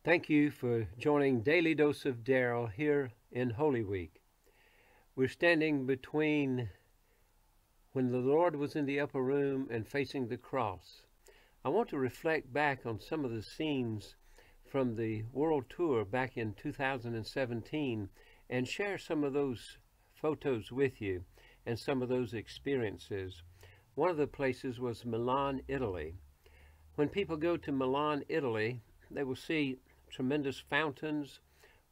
Thank you for joining Daily Dose of Darryl here in Holy Week. We're standing between when the Lord was in the upper room and facing the cross. I want to reflect back on some of the scenes from the world tour back in 2017 and share some of those photos with you and some of those experiences. One of the places was Milan, Italy. When people go to Milan, Italy, they will see tremendous fountains,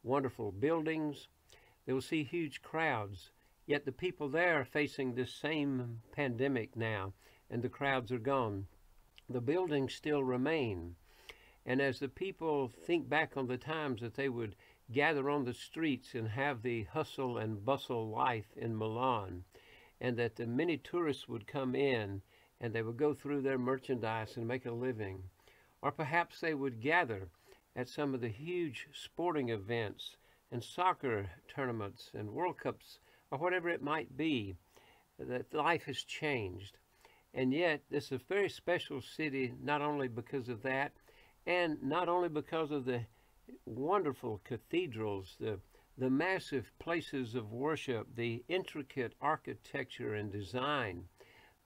wonderful buildings. They will see huge crowds. Yet the people there are facing this same pandemic now, and the crowds are gone. The buildings still remain. And as the people think back on the times that they would gather on the streets and have the hustle and bustle life in Milan, and that the many tourists would come in and they would go through their merchandise and make a living, or perhaps they would gather at some of the huge sporting events and soccer tournaments and World Cups or whatever it might be, that life has changed. And yet this is a very special city, not only because of that, and not only because of the wonderful cathedrals, the massive places of worship, the intricate architecture and design,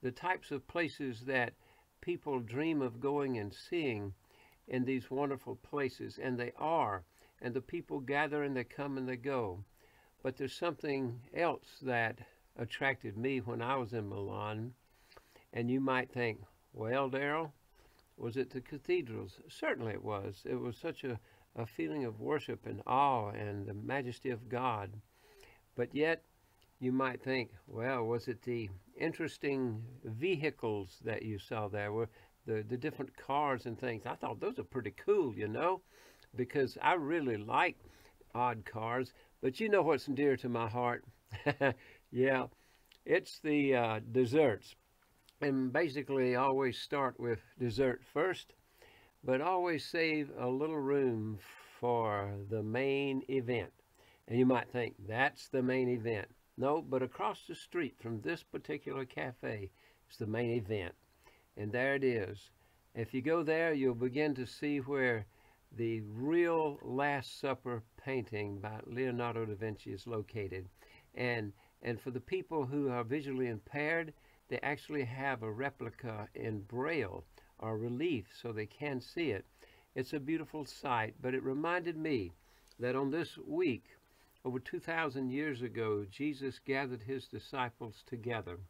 the types of places that people dream of going and seeing in these wonderful places, and they are, and the people gather and they come and they go. But there's something else that attracted me when I was in Milan, and you might think, well, Darryl, was it the cathedrals? Certainly it was. It was such a feeling of worship and awe and the majesty of God. But yet you might think, well, was it the interesting vehicles that you saw there? Were the different cars and things? I thought those are pretty cool, because I really like odd cars. But you know what's dear to my heart? Yeah, it's the desserts. And basically always start with dessert first, but always save a little room for the main event. And you might think, that's the main event. No, but across the street from this particular cafe is the main event. And there it is. If you go there, you'll begin to see where the real Last Supper painting by Leonardo da Vinci is located. And for the people who are visually impaired, they actually have a replica in Braille or relief so they can see it. It's a beautiful sight, but it reminded me that on this week, over 2,000 years ago, Jesus gathered his disciples together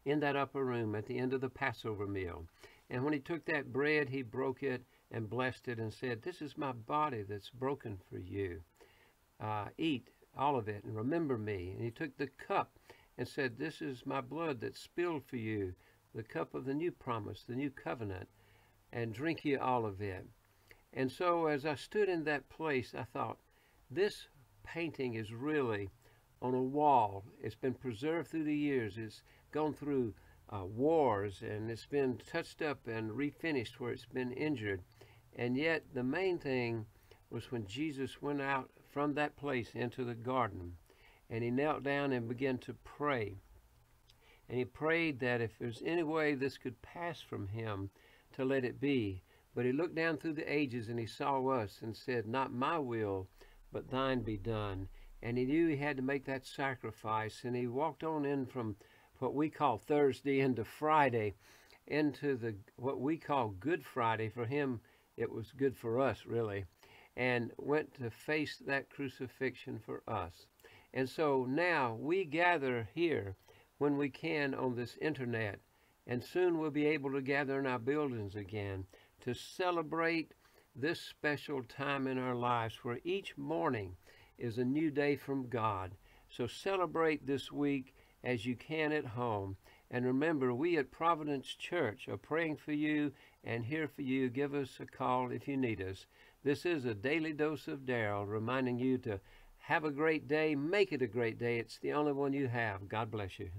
in that upper room at the end of the Passover meal. And when he took that bread, he broke it and blessed it and said, "This is my body that's broken for you. Eat all of it and remember me." And he took the cup and said, "This is my blood that's spilled for you, the cup of the new promise, the new covenant, and drink ye all of it." And so as I stood in that place, I thought, this painting is really on a wall. It's been preserved through the years. It's gone through wars, and it's been touched up and refinished where it's been injured. And yet the main thing was when Jesus went out from that place into the garden, and he knelt down and began to pray. And he prayed that if there's any way this could pass from him, to let it be. But he looked down through the ages and he saw us and said, "Not my will, but thine be done." And he knew he had to make that sacrifice, and he walked on in from what we call Thursday into Friday, into what we call Good Friday. For him, it was good for us, really, and went to face that crucifixion for us. And so now we gather here when we can on this internet, and soon we'll be able to gather in our buildings again to celebrate this special time in our lives where each morning is a new day from God. So celebrate this week as you can at home. And remember, we at Providence Church are praying for you and here for you. Give us a call if you need us. This is a Daily Dose of Darryl, reminding you to have a great day. Make it a great day. It's the only one you have. God bless you.